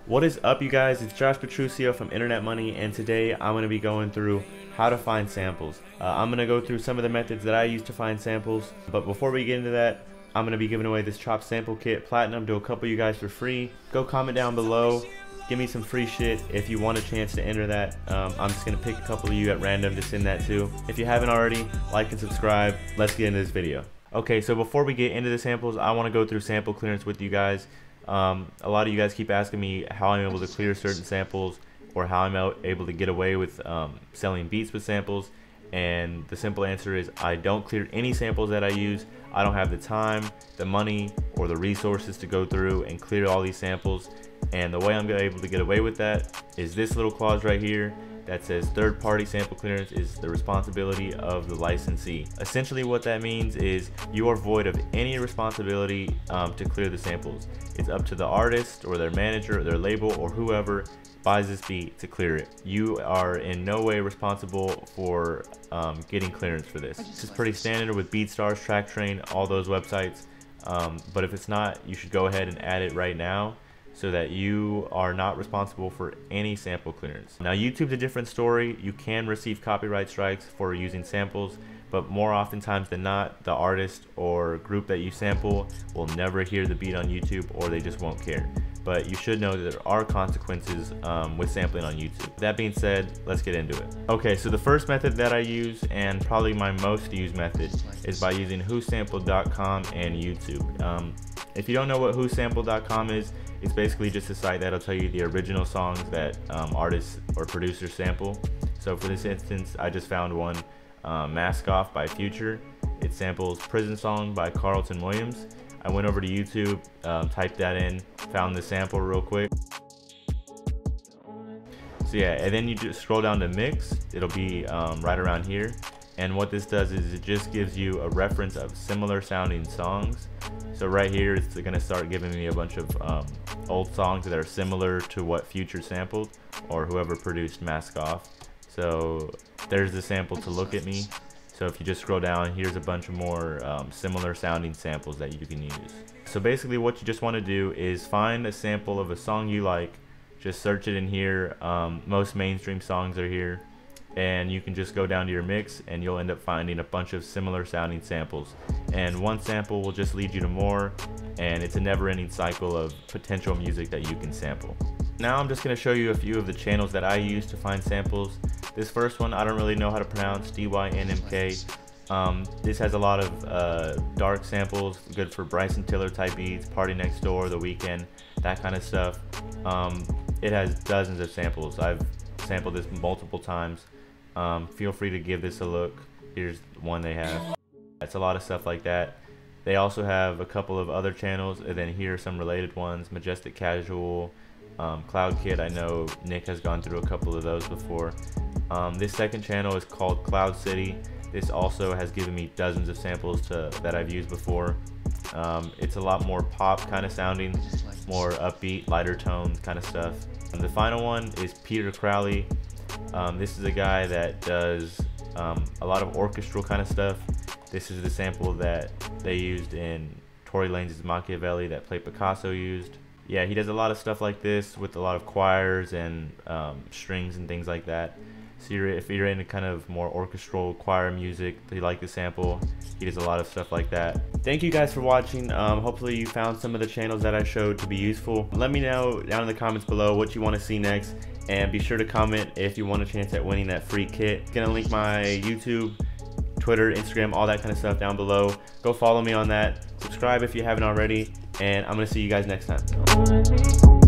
What is up, you guys? It's Josh Petruccio from Internet Money, and today I'm going to be going through how to find samples. I'm going to go through some of the methods that I use to find samples, but before we get into that, I'm going to be giving away this Chop Sample Kit Platinum to a couple of you guys for free. Go comment down below, give me some free shit if you want a chance to enter that. I'm just going to pick a couple of you at random to send that to. If you haven't already, like and subscribe. Let's get into this video. Okay, so before we get into the samples, I want to go through sample clearance with you guys. A lot of you guys keep asking me how I'm able to clear certain samples or how I'm able to get away with selling beats with samples, and the simple answer is I don't clear any samples that I use. I don't have the time, the money, or the resources to go through and clear all these samples, and the way I'm able to get away with that is this little clause right here that says third-party sample clearance is the responsibility of the licensee. Essentially what that means is you are void of any responsibility to clear the samples. It's up to the artist or their manager or their label or whoever buys this beat to clear it. You are in no way responsible for getting clearance for this. This is pretty standard with BeatStars, TrackTrain, all those websites, but if it's not, you should go ahead and add it right now, so that you are not responsible for any sample clearance. Now, YouTube's a different story. You can receive copyright strikes for using samples, but more oftentimes than not, the artist or group that you sample will never hear the beat on YouTube, or they just won't care. But you should know that there are consequences with sampling on YouTube. That being said, let's get into it. Okay, so the first method that I use, and probably my most used method, is by using WhoSample.com and YouTube. If you don't know what WhoSample.com is, it's basically just a site that'll tell you the original songs that artists or producers sample. So for this instance, I just found one, Mask Off by Future. It samples Prison Song by Carlton Williams. I went over to YouTube, typed that in, found the sample real quick. So yeah, and then you just scroll down to mix. It'll be right around here. And what this does is it just gives you a reference of similar sounding songs. So right here, it's gonna start giving me a bunch of old songs that are similar to what Future sampled or whoever produced Mask Off. So there's the sample to Look at Me. So if you just scroll down, here's a bunch of more similar sounding samples that you can use. So basically what you just want to do is find a sample of a song you like, just search it in here. Most mainstream songs are here, and you can just go down to your mix and you'll end up finding a bunch of similar sounding samples. And one sample will just lead you to more, and it's a never-ending cycle of potential music that you can sample. Now I'm just going to show you a few of the channels that I use to find samples. This first one, I don't really know how to pronounce, DYNMK. This has a lot of dark samples, good for Bryson Tiller type beats, Party Next Door, The Weeknd, that kind of stuff. It has dozens of samples. I've sampled this multiple times. Feel free to give this a look. Here's one they have. It's a lot of stuff like that. They also have a couple of other channels, and then here are some related ones: Majestic Casual, Cloud Kid. I know Nick has gone through a couple of those before. This second channel is called Cloud City. This also has given me dozens of samples that I've used before. It's a lot more pop kind of sounding, more upbeat, lighter tones kind of stuff. And the final one is Peter Crowley. This is a guy that does a lot of orchestral kind of stuff. This is the sample that they used in Tory Lanez' Machiavelli that Play Picasso used. Yeah, he does a lot of stuff like this with a lot of choirs and strings and things like that. So if you're into kind of more orchestral choir music, you like the sample, he does a lot of stuff like that. Thank you guys for watching. Hopefully you found some of the channels that I showed to be useful. Let me know down in the comments below what you want to see next, and be sure to comment if you want a chance at winning that free kit. I'm gonna link my YouTube, Twitter, Instagram, all that kind of stuff down below. Go follow me on that. Subscribe if you haven't already, and I'm gonna see you guys next time.